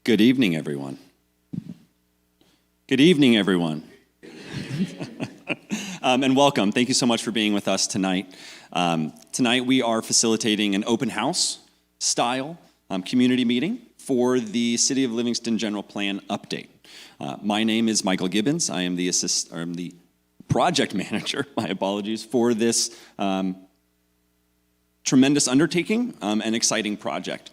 Good evening, everyone. Good evening, everyone. And welcome. Thank you so much for being with us tonight. Tonight we are facilitating an open house style community meeting for the City of Livingston General Plan update. My name is Michael Gibbons. I am the project manager, my apologies, for this tremendous undertaking and exciting project.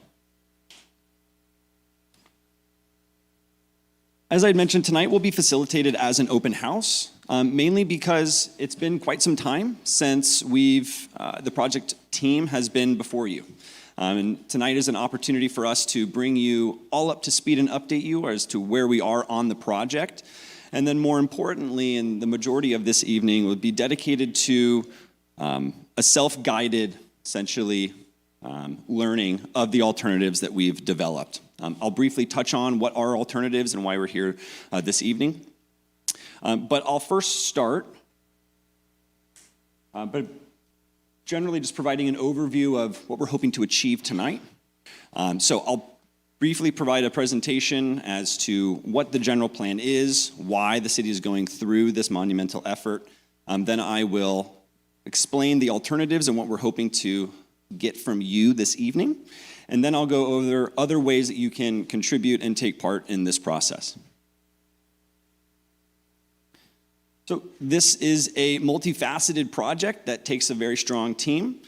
As I mentioned, tonight will be facilitated as an open house, mainly because it's been quite some time since the project team has been before you. And tonight is an opportunity for us to bring you all up to speed and update you as to where we are on the project. And then more importantly, and the majority of this evening will be dedicated to a self-guided, essentially, learning of the alternatives that we've developed. I'll briefly touch on what are alternatives and why we're here this evening. But I'll first start but generally just providing an overview of what we're hoping to achieve tonight. So I'll briefly provide a presentation as to what the general plan is, why the city is going through this monumental effort. Then I will explain the alternatives and what we're hoping to get from you this evening. And then I'll go over other ways that you can contribute and take part in this process. So this is a multifaceted project that takes a very strong team.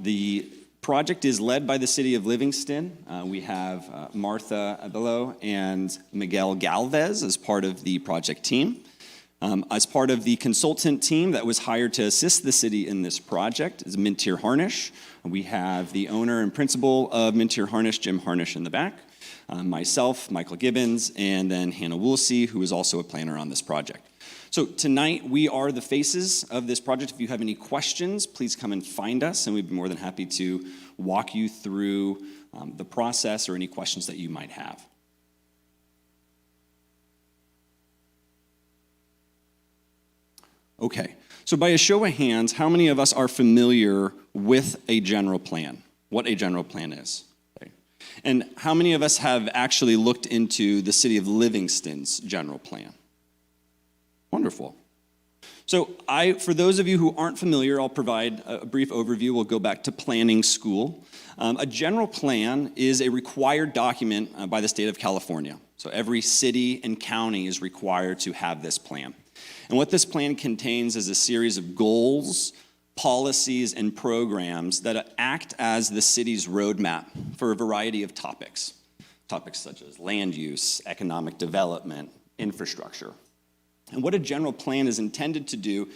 The project is led by the City of Livingston. We have Martha Abello and Miguel Galvez as part of the project team. As part of the consultant team that was hired to assist the city in this project is Mintier Harnish. We have the owner and principal of Mintier Harnish, Jim Harnish, in the back, myself, Michael Gibbons, and then Hannah Woolsey, who is also a planner on this project. So tonight we are the faces of this project. If you have any questions, please come and find us, and we'd be more than happy to walk you through the process or any questions that you might have. Okay, so by a show of hands, how many of us are familiar with a general plan, what a general plan is? Okay. And how many of us have actually looked into the City of Livingston's general plan? Wonderful. So for those of you who aren't familiar, I'll provide a brief overview. We'll go back to planning school. A general plan is a required document by the state of California. So every city and county is required to have this plan. And what this plan contains is a series of goals, policies, and programs that act as the city's roadmap for a variety of topics. Topics such as land use, economic development, infrastructure. And what a general plan is intended to do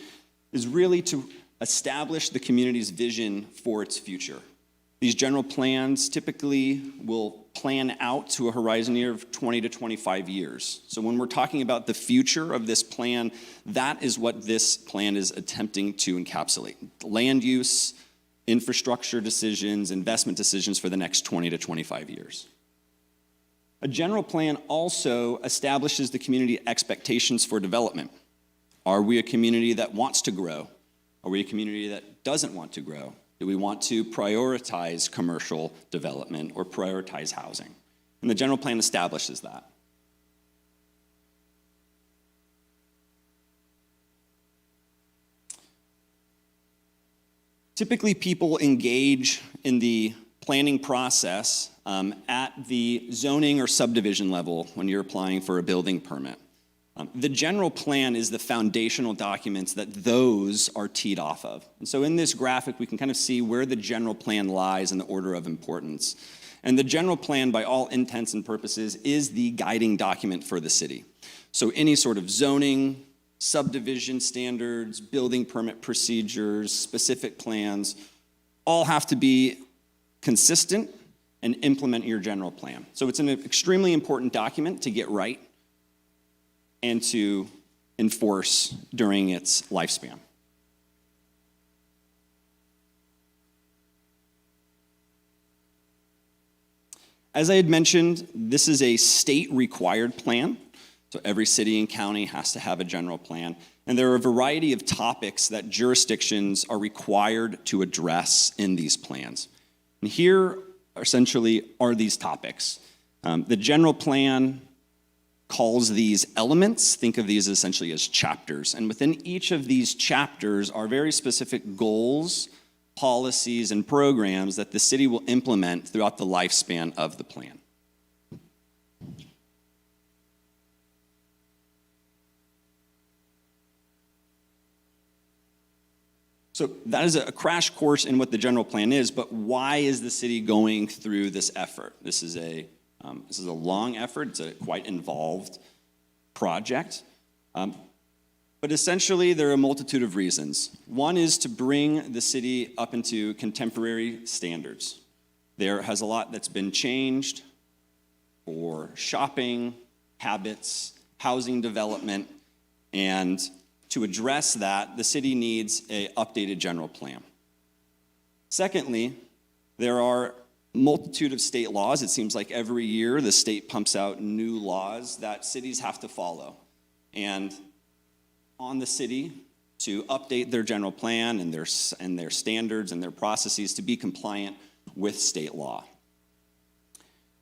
is really to establish the community's vision for its future. These general plans typically will plan out to a horizon year of 20 to 25 years. So when we're talking about the future of this plan, that is what this plan is attempting to encapsulate. Land use, infrastructure decisions, investment decisions for the next 20 to 25 years. A general plan also establishes the community expectations for development. Are we a community that wants to grow? Are we a community that doesn't want to grow? Do we want to prioritize commercial development or prioritize housing? And the general plan establishes that. Typically, people engage in the planning process at the zoning or subdivision level when you're applying for a building permit. The general plan is the foundational documents that those are teed off of. And so in this graphic, we can kind of see where the general plan lies in the order of importance. And the general plan, by all intents and purposes, is the guiding document for the city. So any sort of zoning, subdivision standards, building permit procedures, specific plans, all have to be consistent and implement your general plan. So it's an extremely important document to get right and to enforce during its lifespan. As I had mentioned, this is a state-required plan. So every city and county has to have a general plan. And there are a variety of topics that jurisdictions are required to address in these plans. And here, essentially, are these topics. The general plan calls these elements. Think of these essentially as chapters. And within each of these chapters are very specific goals, policies, and programs that the city will implement throughout the lifespan of the plan. So that is a crash course in what the general plan is, but why is the city going through this effort? This is a long effort. It's a quite involved project. But essentially, there are a multitude of reasons. One is to bring the city up into contemporary standards. There has a lot that's been changed for shopping, habits, housing development, and to address that, the city needs an updated general plan. Secondly, there are a multitude of state laws. It seems like every year the state pumps out new laws that cities have to follow. And on the city to update their general plan and their standards and their processes to be compliant with state law.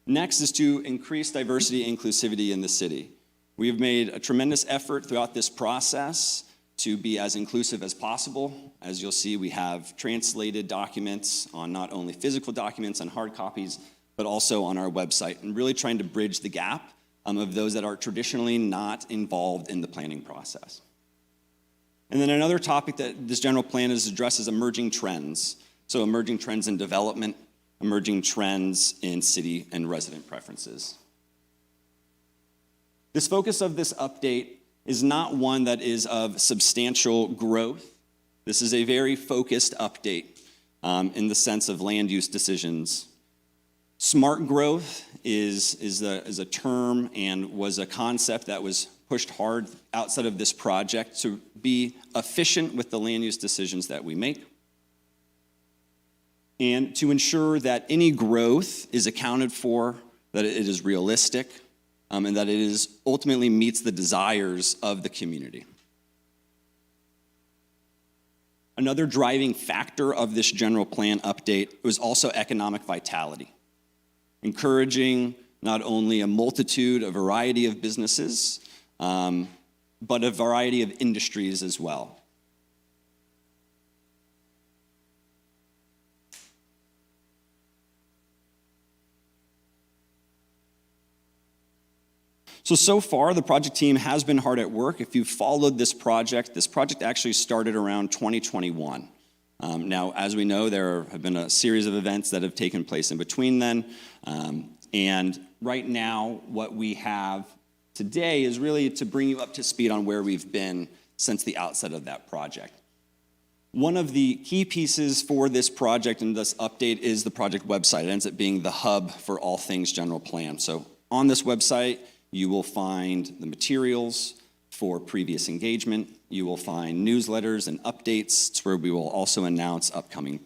Next is to increase diversity and inclusivity in the city. We have made a tremendous effort throughout this process to be as inclusive as possible. As you'll see, we have translated documents on not only physical documents and hard copies, but also on our website, and really trying to bridge the gap of those that are traditionally not involved in the planning process. And then another topic that this general plan is addresses emerging trends. So emerging trends in development, emerging trends in city and resident preferences. This focus of this update is not one that is of substantial growth. This is a very focused update in the sense of land use decisions. Smart growth is a term and was a concept that was pushed hard outside of this project to be efficient with the land use decisions that we make, and to ensure that any growth is accounted for, that it is realistic, and that it is ultimately meets the desires of the community. Another driving factor of this general plan update was also economic vitality, encouraging not only a multitude, a variety of businesses, but a variety of industries as well. So far, the project team has been hard at work. If you've followed this project actually started around 2021. Now, as we know, there have been a series of events that have taken place in between then. And right now, what we have today is really to bring you up to speed on where we've been since the outset of that project. One of the key pieces for this project and this update is the project website. It ends up being the hub for all things general plan. So on this website, you will find the materials for previous engagement. You will find newsletters and updates. It's where we will also announce upcoming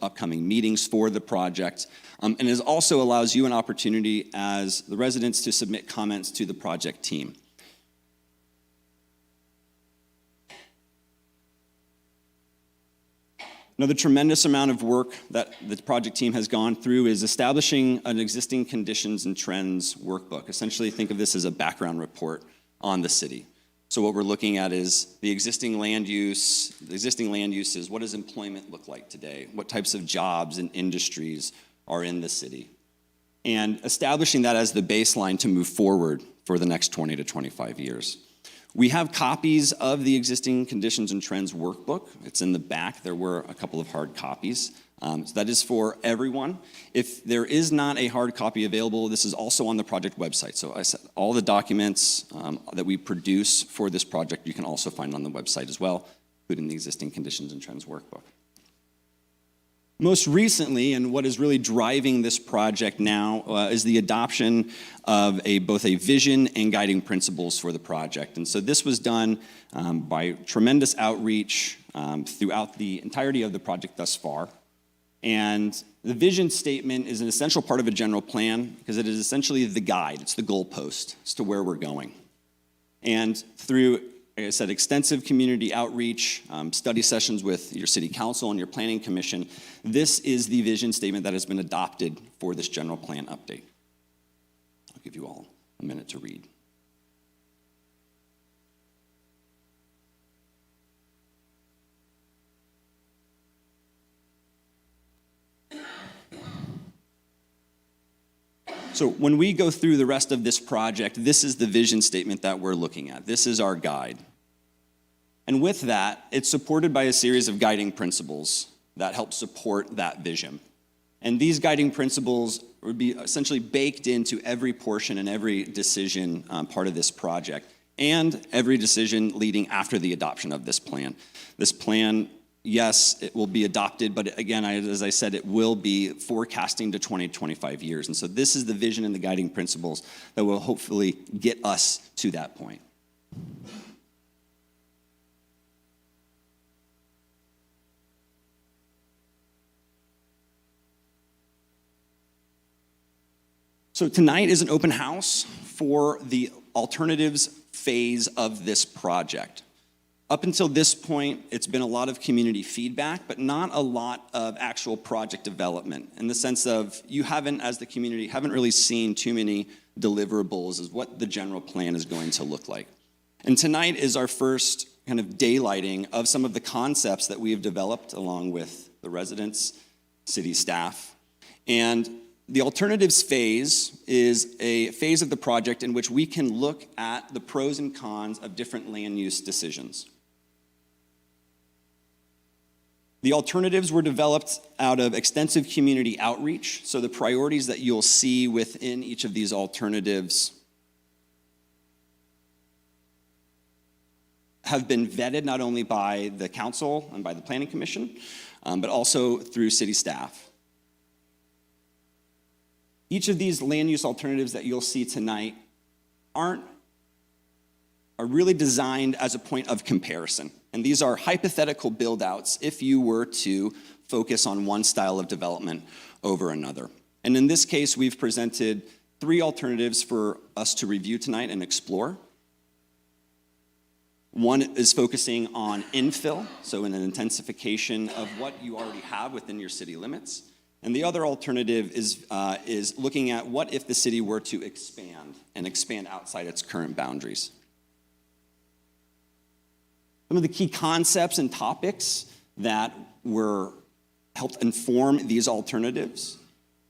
upcoming meetings for the project. And it also allows you an opportunity as the residents to submit comments to the project team. Another tremendous amount of work that the project team has gone through is establishing an existing conditions and trends workbook. Essentially, think of this as a background report on the city. So what we're looking at is the existing land use. The existing land uses, what does employment look like today? What types of jobs and industries are in the city? And establishing that as the baseline to move forward for the next 20 to 25 years. We have copies of the existing conditions and trends workbook. It's in the back. There were a couple of hard copies. So that is for everyone. If there is not a hard copy available, this is also on the project website. So I said all the documents that we produce for this project, you can also find on the website as well, including the existing conditions and trends workbook. Most recently, and what is really driving this project now, is the adoption of both a vision and guiding principles for the project. And so this was done by tremendous outreach throughout the entirety of the project thus far. And the vision statement is an essential part of a general plan because it is essentially the guide, it's the goalpost as to where we're going. And through like I said, extensive community outreach, study sessions with your city council and your planning commission. This is the vision statement that has been adopted for this general plan update. I'll give you all a minute to read. So when we go through the rest of this project, this is the vision statement that we're looking at. This is our guide. And with that, it's supported by a series of guiding principles that help support that vision. And these guiding principles would be essentially baked into every portion and every decision part of this project, and every decision leading after the adoption of this plan. This plan, yes, it will be adopted, but again, as I said, it will be forecasting to 20-25 years. And so this is the vision and the guiding principles that will hopefully get us to that point. So tonight is an open house for the alternatives phase of this project. Up until this point, it's been a lot of community feedback, but not a lot of actual project development, in the sense of you haven't, as the community, haven't really seen too many deliverables as what the general plan is going to look like. And tonight is our first kind of daylighting of some of the concepts that we have developed along with the residents, city staff. And the alternatives phase is a phase of the project in which we can look at the pros and cons of different land use decisions. The alternatives were developed out of extensive community outreach, so the priorities that you'll see within each of these alternatives have been vetted not only by the council and by the planning commission, but also through city staff. Each of these land use alternatives that you'll see tonight are really designed as a point of comparison. And these are hypothetical build-outs if you were to focus on one style of development over another. And in this case, we've presented 3 alternatives for us to review tonight and explore. One is focusing on infill, so an intensification of what you already have within your city limits. And the other alternative is looking at what if the city were to expand outside its current boundaries. Some of the key concepts and topics that were helped inform these alternatives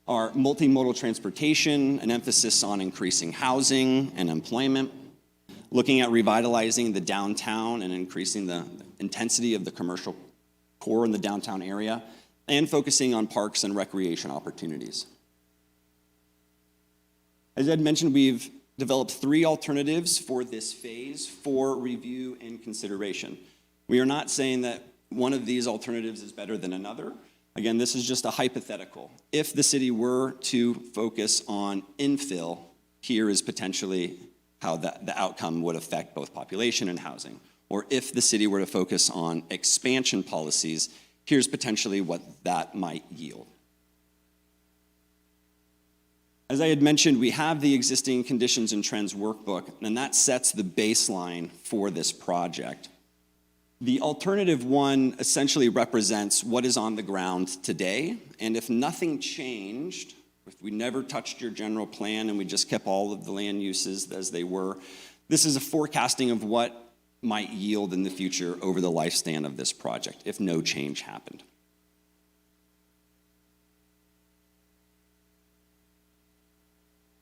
are multimodal transportation, an emphasis on increasing housing and employment, looking at revitalizing the downtown and increasing the intensity of the commercial core in the downtown area, and focusing on parks and recreation opportunities. As Ed mentioned, we've developed 3 alternatives for this phase for review and consideration. We are not saying that one of these alternatives is better than another. Again, this is just a hypothetical. If the city were to focus on infill, here is potentially how the outcome would affect both population and housing. Or if the city were to focus on expansion policies, here's potentially what that might yield. As I had mentioned, we have the existing conditions and trends workbook, and that sets the baseline for this project. The alternative one essentially represents what is on the ground today, and if nothing changed, if we never touched your general plan and we just kept all of the land uses as they were, this is a forecasting of what might yield in the future over the lifespan of this project if no change happened.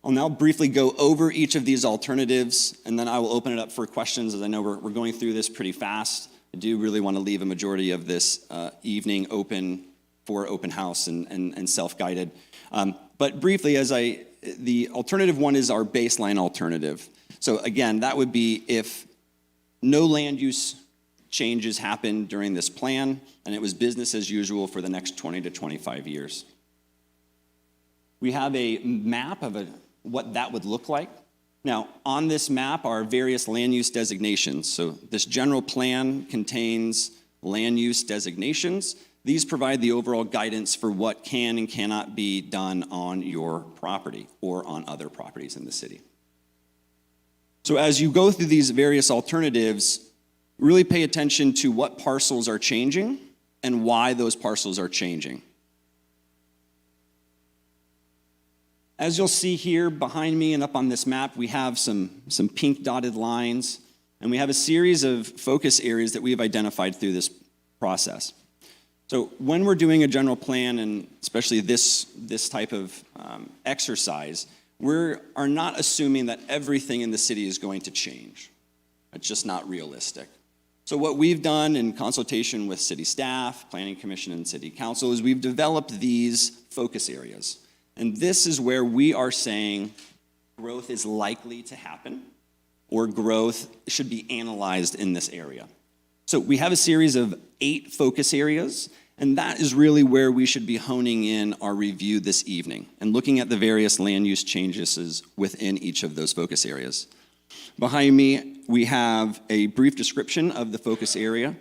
I'll now briefly go over each of these alternatives, and then I will open it up for questions, as I know we're going through this pretty fast. I do really want to leave a majority of this evening open for open house and self-guided. But briefly, the alternative one is our baseline alternative. So again, that would be if no land use changes happened during this plan, and it was business as usual for the next 20 to 25 years. We have a map of what that would look like. Now, on this map are various land use designations. So this general plan contains land use designations. These provide the overall guidance for what can and cannot be done on your property or on other properties in the city. So as you go through these various alternatives, really pay attention to what parcels are changing and why those parcels are changing. As you'll see here behind me and up on this map, we have some pink dotted lines, and we have a series of focus areas that we've identified through this process. So when we're doing a general plan, and especially this type of exercise, we are not assuming that everything in the city is going to change. It's just not realistic. So what we've done in consultation with city staff, planning commission, and city council is we've developed these focus areas. And this is where we are saying growth is likely to happen, or growth should be analyzed in this area. So we have a series of 8 focus areas, and that is really where we should be honing in our review this evening and looking at the various land use changes within each of those focus areas. Behind me, we have a brief description of the focus area,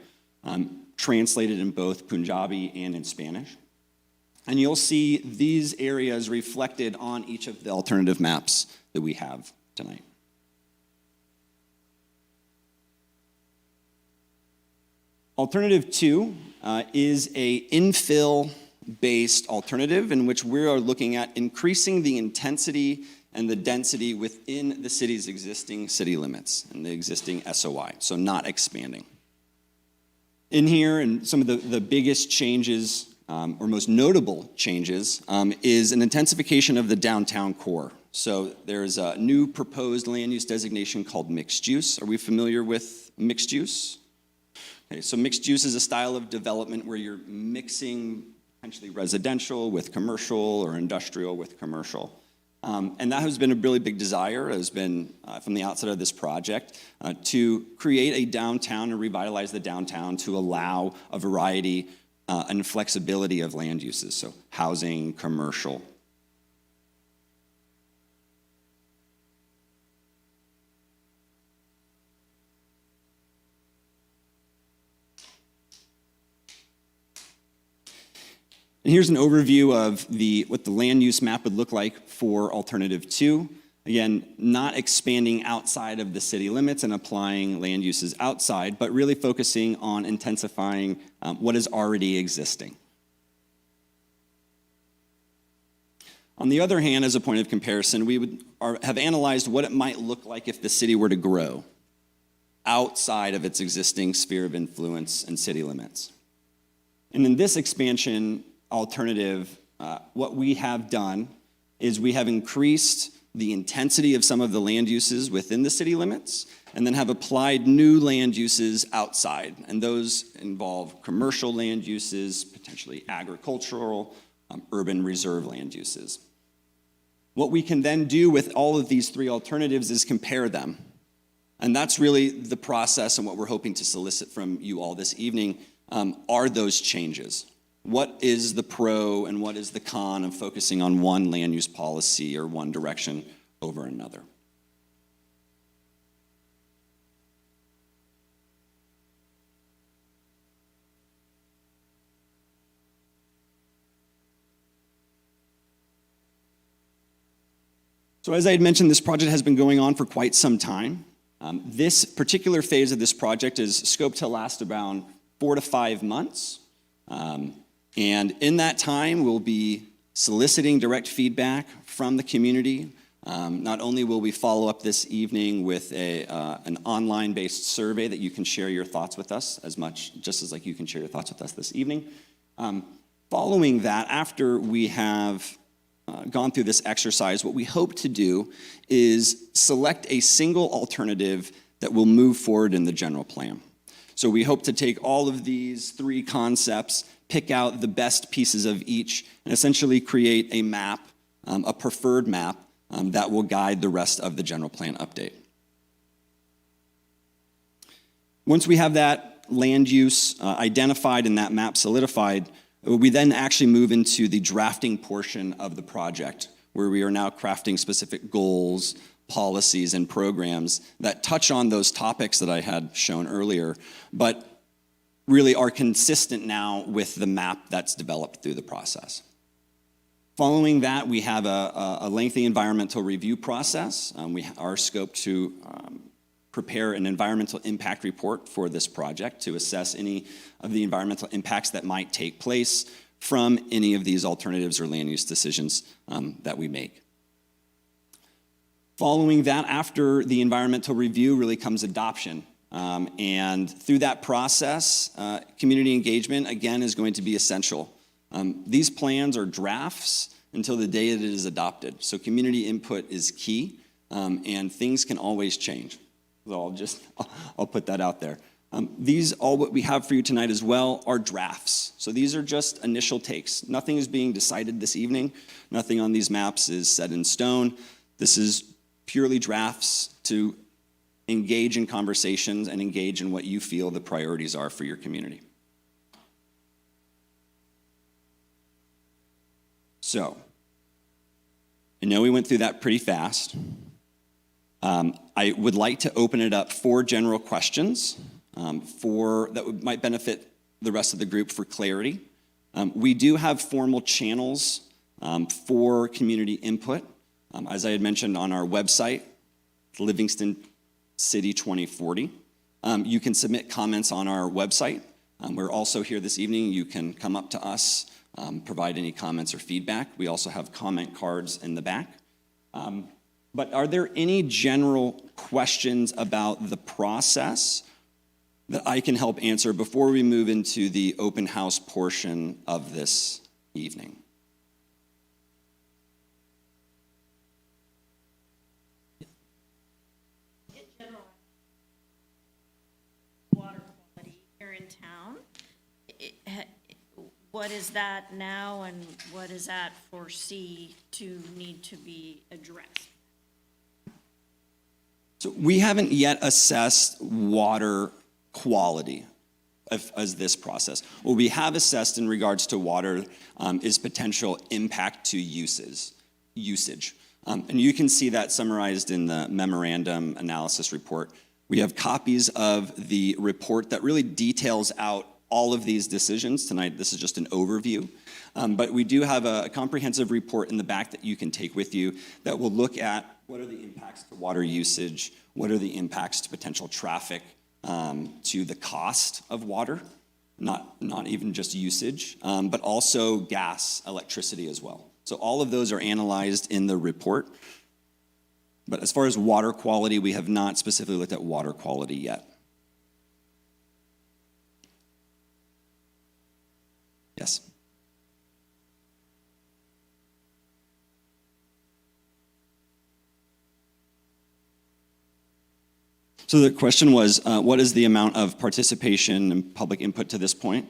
translated in both Punjabi and in Spanish. And you'll see these areas reflected on each of the alternative maps that we have tonight. Alternative 2 is a infill-based alternative in which we are looking at increasing the intensity and the density within the city's existing city limits and the existing SOI, so not expanding. In here, and some of the biggest changes, or most notable changes, is an intensification of the downtown core. So there's a new proposed land use designation called mixed use. Are we familiar with mixed use? Okay, so mixed use is a style of development where you're mixing potentially residential with commercial or industrial with commercial. And that has been a really big desire, has been from the outset of this project, to create a downtown and revitalize the downtown to allow a variety and flexibility of land uses, so housing, commercial. And here's an overview of what the land use map would look like for Alternative 2. Again, not expanding outside of the city limits and applying land uses outside, but really focusing on intensifying what is already existing. On the other hand, as a point of comparison, we have analyzed what it might look like if the city were to grow outside of its existing sphere of influence and city limits. And in this expansion alternative, what we have done is we have increased the intensity of some of the land uses within the city limits, and then have applied new land uses outside. And those involve commercial land uses, potentially agricultural, urban reserve land uses. What we can then do with all of these 3 alternatives is compare them. And that's really the process and what we're hoping to solicit from you all this evening, are those changes. What is the pro and what is the con of focusing on one land use policy or one direction over another? So as I had mentioned, this project has been going on for quite some time. This particular phase of this project is scoped to last around 4 to 5 months. And in that time, we'll be soliciting direct feedback from the community. Not only will we follow up this evening with an online-based survey that you can share your thoughts with us just as like you can share your thoughts with us this evening. Following that, after we have gone through this exercise, what we hope to do is select a single alternative that will move forward in the general plan. So we hope to take all of these 3 concepts, pick out the best pieces of each, and essentially create a map, a preferred map, that will guide the rest of the general plan update. Once we have that land use identified and that map solidified, we then actually move into the drafting portion of the project, where we are now crafting specific goals, policies, and programs that touch on those topics that I had shown earlier, but really are consistent now with the map that's developed through the process. Following that, we have a lengthy environmental review process. We are scoped to prepare an environmental impact report for this project to assess any of the environmental impacts that might take place from any of these alternatives or land use decisions that we make. Following that, after the environmental review, really comes adoption. And through that process, community engagement, again, is going to be essential. These plans are drafts until the day that it is adopted. So community input is key, and things can always change. So I'll put that out there. All what we have for you tonight as well are drafts. So these are just initial takes. Nothing is being decided this evening. Nothing on these maps is set in stone. This is purely drafts to engage in conversations and engage in what you feel the priorities are for your community. So, I know we went through that pretty fast. I would like to open it up for general questions that might benefit the rest of the group for clarity. We do have formal channels for community input. As I had mentioned on our website, Livingston City 2040. You can submit comments on our website. We're also here this evening. You can come up to us, provide any comments or feedback. We also have comment cards in the back. But are there any general questions about the process that I can help answer before we move into the open house portion of this evening? Water quality here in town. What is that now, and what does that foresee to need to be addressed? So we haven't yet assessed water quality as this process. What we have assessed in regards to water is potential impact to usage. And you can see that summarized in the memorandum analysis report. We have copies of the report that really details out all of these decisions. Tonight, this is just an overview. But we do have a comprehensive report in the back that you can take with you that will look at what are the impacts to water usage, what are the impacts to potential traffic, to the cost of water, not even just usage, but also gas, electricity as well. So all of those are analyzed in the report. But as far as water quality, we have not specifically looked at water quality yet. Yes. So the question was, what is the amount of participation and public input to this point?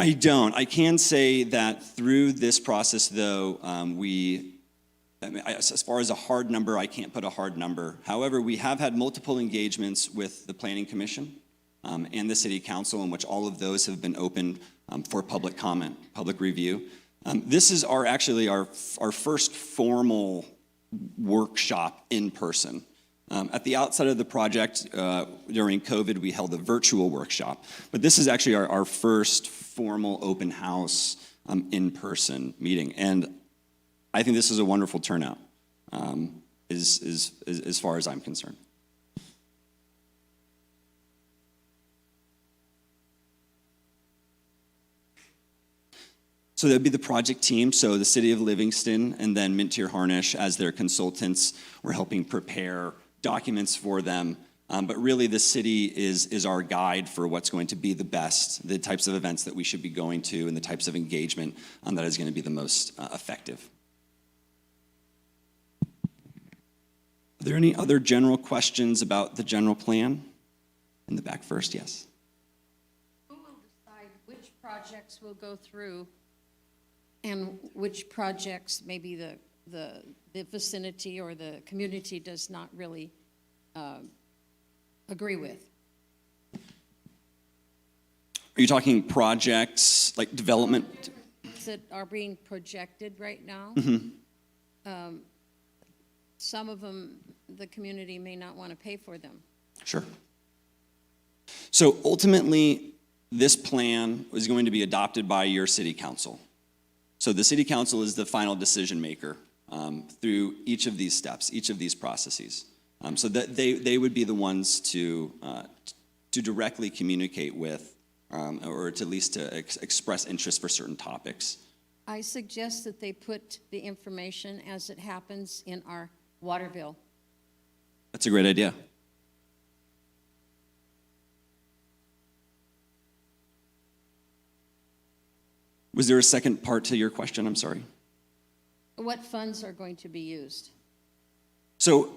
I don't. I can say that through this process, though, as far as a hard number, I can't put a hard number. However, we have had multiple engagements with the Planning Commission and the City Council, in which all of those have been open for public comment, public review. This is actually our first formal workshop in person. At the outset of the project, during COVID, we held a virtual workshop. But this is actually our first formal open house in-person meeting. And I think this is a wonderful turnout, as far as I'm concerned. So that'd be the project team, so the City of Livingston and then Mintier Harnish as their consultants. We're helping prepare documents for them. But really the city is our guide for what's going to be the best, the types of events that we should be going to and the types of engagement that is going to be the most effective. Are there any other general questions about the general plan? In the back first, yes. Who will decide which projects will go through and which projects maybe the vicinity or the community does not really agree with? Are you talking projects like development? That are being projected right now. Mm-hmm. Some of them, the community may not want to pay for them. Sure. So ultimately, this plan is going to be adopted by your city council. So the city council is the final decision maker through each of these steps, each of these processes. So that they would be the ones to directly communicate with, or to at least to express interest for certain topics. I suggest that they put the information as it happens in our water bill. That's a great idea. Was there a second part to your question? I'm sorry. What funds are going to be used? So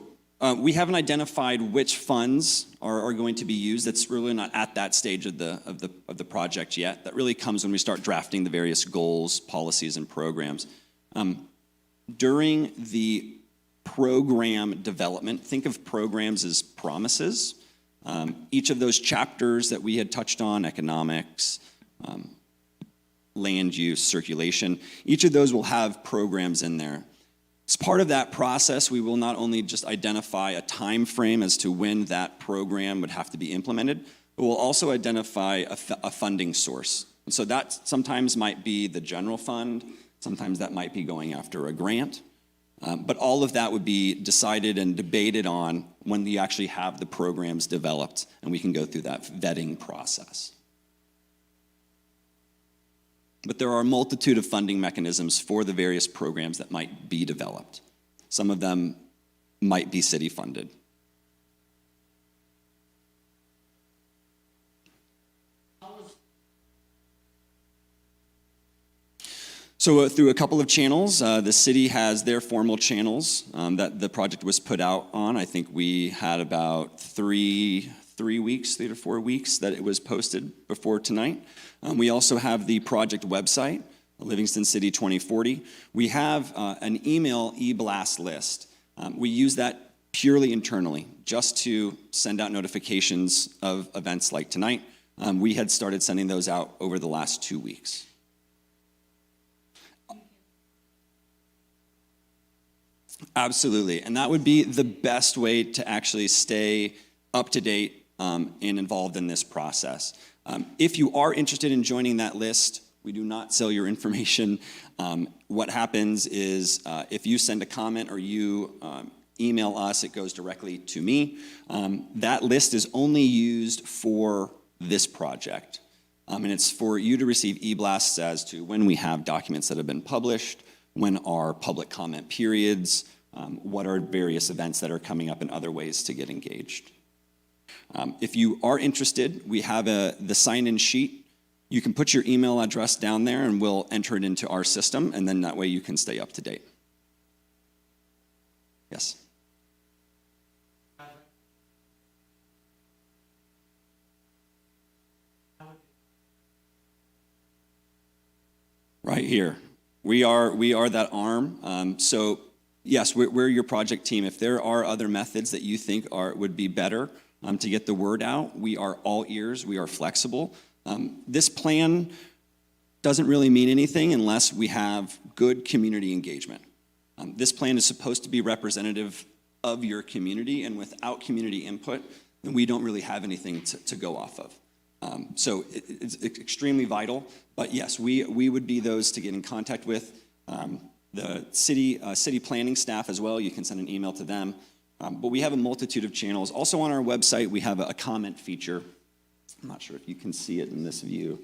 we haven't identified which funds are going to be used. That's really not at that stage of the project yet. That really comes when we start drafting the various goals, policies, and programs. During the program development, think of programs as promises. Each of those chapters that we had touched on, economics, land use, circulation, each of those will have programs in there. As part of that process, we will not only just identify a time frame as to when that program would have to be implemented, but we'll also identify a funding source. And so that sometimes might be the general fund, sometimes that might be going after a grant, but all of that would be decided and debated on when we actually have the programs developed and we can go through that vetting process. But there are a multitude of funding mechanisms for the various programs that might be developed. Some of them might be city funded. So through a couple of channels, the city has their formal channels that the project was put out on. I think we had about 3 to 4 weeks that it was posted before tonight. We also have the project website, Livingston City 2040. We have an email e-blast list. We use that purely internally, just to send out notifications of events like tonight. We had started sending those out over the last 2 weeks. Absolutely, and that would be the best way to actually stay up to date and involved in this process. If you are interested in joining that list, we do not sell your information. What happens is if you send a comment or you email us, it goes directly to me. That list is only used for this project. And it's for you to receive e-blasts as to when we have documents that have been published, when are public comment periods, what are various events that are coming up, and other ways to get engaged. If you are interested, we have the sign-in sheet. You can put your email address down there and we'll enter it into our system, and then that way you can stay up to date. Yes? Right here. We are that arm. So yes, we're your project team. If there are other methods that you think would be better to get the word out, we are all ears. We are flexible. This plan doesn't really mean anything unless we have good community engagement. This plan is supposed to be representative of your community, and without community input, then we don't really have anything to go off of. So it's extremely vital. But yes, we would be those to get in contact with. The city planning staff as well, you can send an email to them. But we have a multitude of channels. Also on our website, we have a comment feature. I'm not sure if you can see it in this view.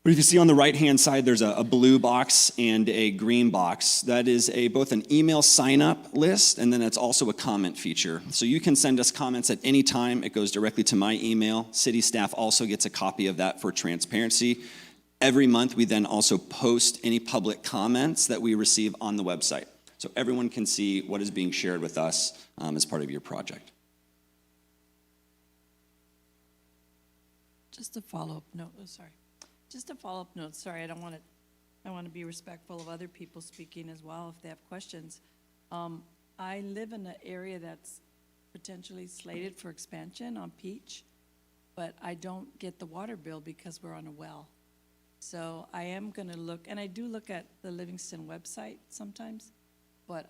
But if you see on the right-hand side, there's a blue box and a green box. That is both an email sign-up list, and then it's also a comment feature. So you can send us comments at any time. It goes directly to my email. City staff also gets a copy of that for transparency. Every month, we then also post any public comments that we receive on the website. So everyone can see what is being shared with us as part of your project. Just a follow-up note, Just a follow-up note, sorry, I want to be respectful of other people speaking as well if they have questions. I live in an area that's potentially slated for expansion on Peach, but I don't get the water bill because we're on a well. So I am going to look, and I do look at the Livingston website sometimes, but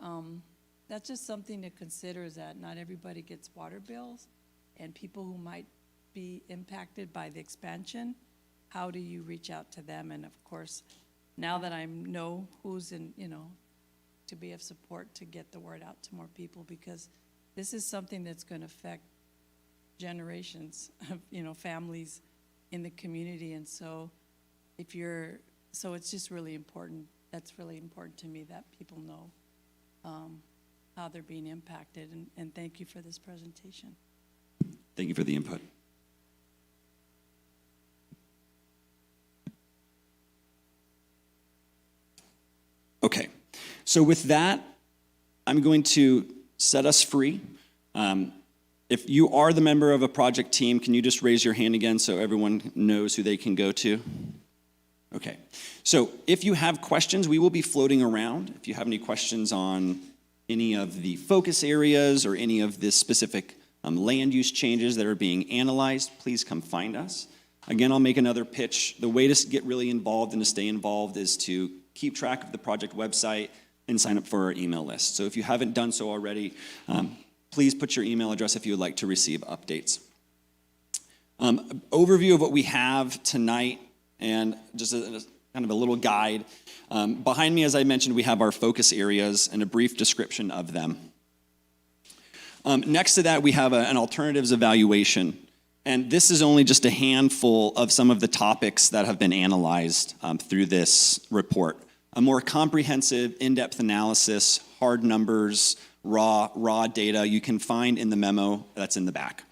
that's just something to consider, is that not everybody gets water bills, and people who might be impacted by the expansion, how do you reach out to them? And of course, now that I know who's in, to be of support to get the word out to more people, because this is something that's going to affect generations of, families in the community. And so it's just really important. That's really important to me, that people know how they're being impacted. And thank you for this presentation. Thank you for the input. Okay, so with that, I'm going to set us free. If you are the member of a project team, can you just raise your hand again so everyone knows who they can go to? Okay, so if you have questions, we will be floating around. If you have any questions on any of the focus areas or any of the specific land use changes that are being analyzed, please come find us. Again, I'll make another pitch. The way to get really involved and to stay involved is to keep track of the project website and sign up for our email list. So if you haven't done so already, please put your email address if you would like to receive updates. Overview of what we have tonight, and just kind of a little guide. Behind me, as I mentioned, we have our focus areas and a brief description of them. Next to that, we have an alternatives evaluation. And this is only just a handful of some of the topics that have been analyzed through this report. A more comprehensive, in-depth analysis, hard numbers, raw data you can find in the memo that's in the back.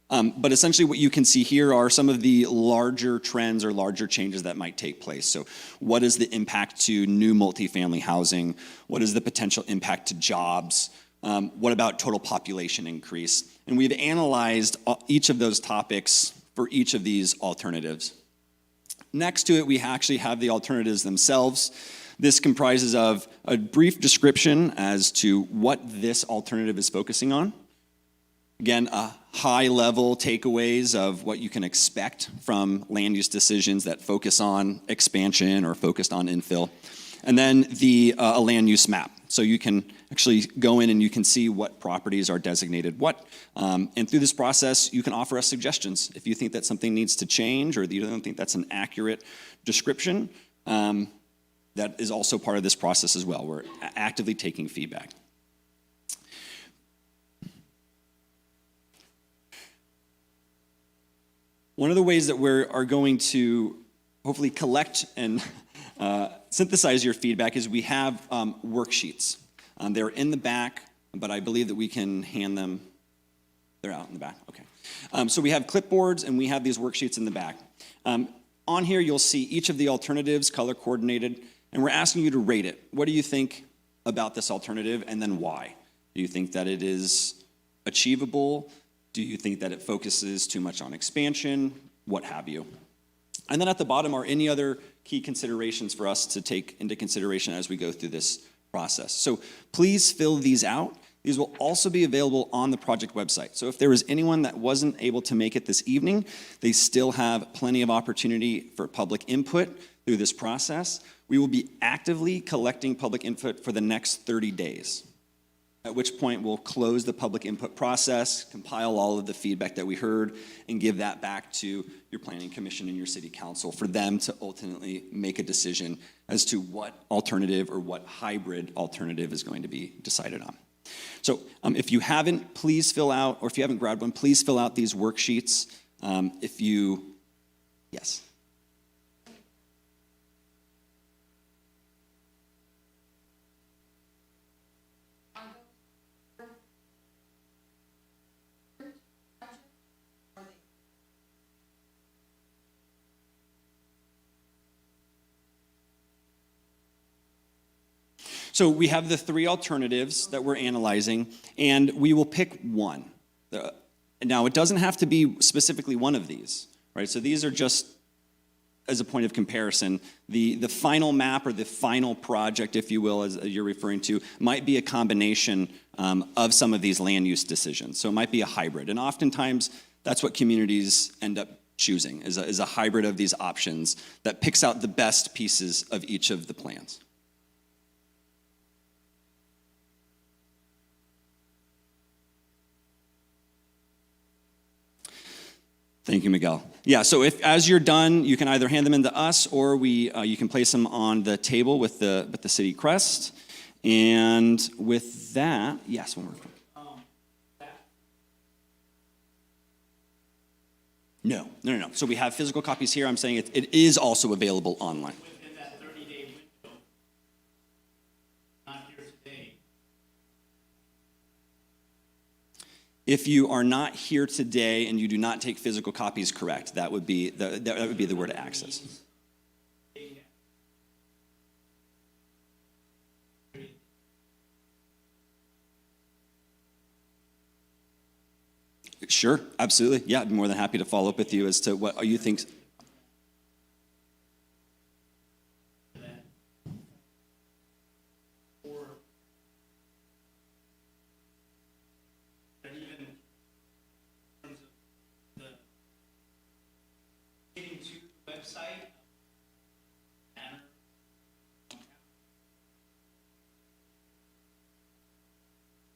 But essentially what you can see here are some of the larger trends or larger changes that might take place. So what is the impact to new multifamily housing? What is the potential impact to jobs? What about total population increase? And we've analyzed each of those topics for each of these alternatives. Next to it, we actually have the alternatives themselves. This comprises of a brief description as to what this alternative is focusing on. Again, high-level takeaways of what you can expect from land use decisions that focus on expansion or focused on infill. And then a land use map. So you can actually go in and you can see what properties are designated what. And through this process, you can offer us suggestions. If you think that something needs to change or you don't think that's an accurate description, that is also part of this process as well. We're actively taking feedback. One of the ways that we are going to hopefully collect and synthesize your feedback is we have worksheets. They're in the back, but I believe that we can hand them. They're out in the back, okay. So we have clipboards and we have these worksheets in the back. On here, you'll see each of the alternatives color coordinated, and we're asking you to rate it. What do you think about this alternative, and then why? Do you think that it is achievable? Do you think that it focuses too much on expansion? What have you? And then at the bottom are any other key considerations for us to take into consideration as we go through this process. So please fill these out. These will also be available on the project website. So if there was anyone that wasn't able to make it this evening, they still have plenty of opportunity for public input through this process. We will be actively collecting public input for the next 30 days, at which point we'll close the public input process, compile all of the feedback that we heard, and give that back to your planning commission and your city council for them to ultimately make a decision as to what alternative or what hybrid alternative is going to be decided on. So if you haven't, please fill out, or if you haven't grabbed one, please fill out these worksheets. Yes. So we have the three alternatives that we're analyzing, and we will pick one. Now, it doesn't have to be specifically one of these, right? So these are just as a point of comparison. The final map or the final project, if you will, as you're referring to, might be a combination of some of these land use decisions. So it might be a hybrid, and oftentimes that's what communities end up choosing, is a hybrid of these options that picks out the best pieces of each of the plans. Thank you, Miguel. Yeah, so if as you're done, you can either hand them in to us or you can place them on the table with the city crest. And with that, yes, one more. No. So we have physical copies here. I'm saying it is also available online. Within that 30-day window, not here today. If you are not here today and you do not take physical copies, correct, that would be the word access. Sure, absolutely. Yeah, I'd be more than happy to follow up with you as to what you think. Or even in terms of the getting to the website, banner.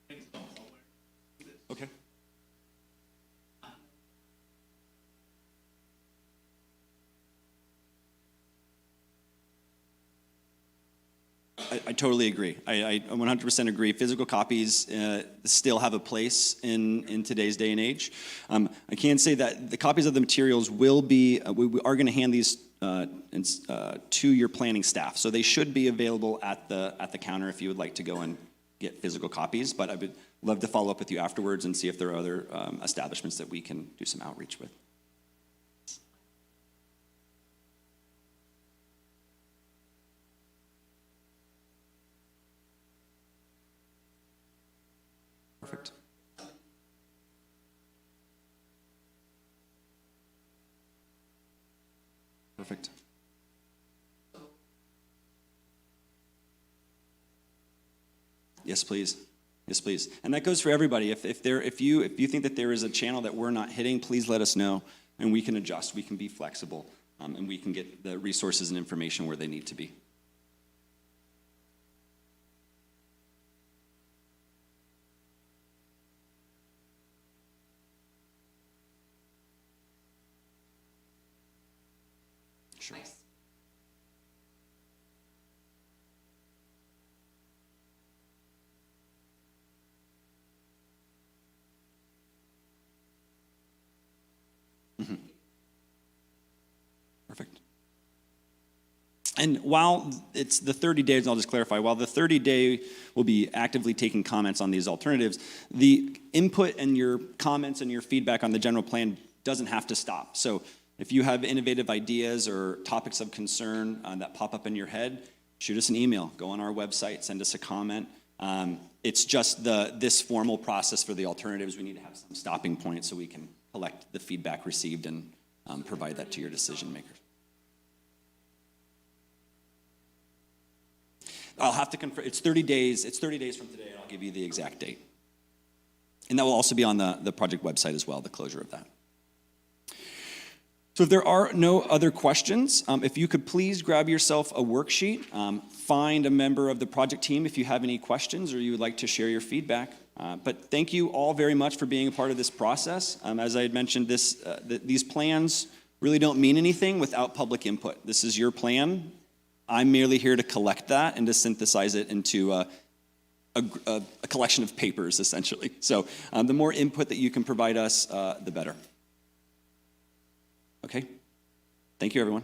Things don't know where. Okay. I totally agree. I 100% agree. Physical copies still have a place in today's day and age. I can say that the copies of the materials will be, we are going to hand these to your planning staff. So they should be available at the counter if you would like to go and get physical copies. But I would love to follow up with you afterwards and see if there are other establishments that we can do some outreach with. Perfect. Perfect. Yes, please. Yes, please. And that goes for everybody. If you think that there is a channel that we're not hitting, please let us know, and we can adjust. We can be flexible, and we can get the resources and information where they need to be. Sure. Perfect. And while it's the 30 days, I'll just clarify, while the 30-day will be actively taking comments on these alternatives, the input and your comments and your feedback on the general plan doesn't have to stop. So if you have innovative ideas or topics of concern that pop up in your head, shoot us an email, go on our website, send us a comment. It's just this formal process for the alternatives. We need to have some stopping points so we can collect the feedback received and provide that to your decision makers. I'll have to confirm. It's 30 days. It's 30 days from today, and I'll give you the exact date. And that will also be on the project website as well, the closure of that. So if there are no other questions, if you could please grab yourself a worksheet, find a member of the project team if you have any questions or you would like to share your feedback. But thank you all very much for being a part of this process. As I had mentioned, these plans really don't mean anything without public input. This is your plan. I'm merely here to collect that and to synthesize it into a collection of papers, essentially. So the more input that you can provide us, the better. Okay? Thank you, everyone.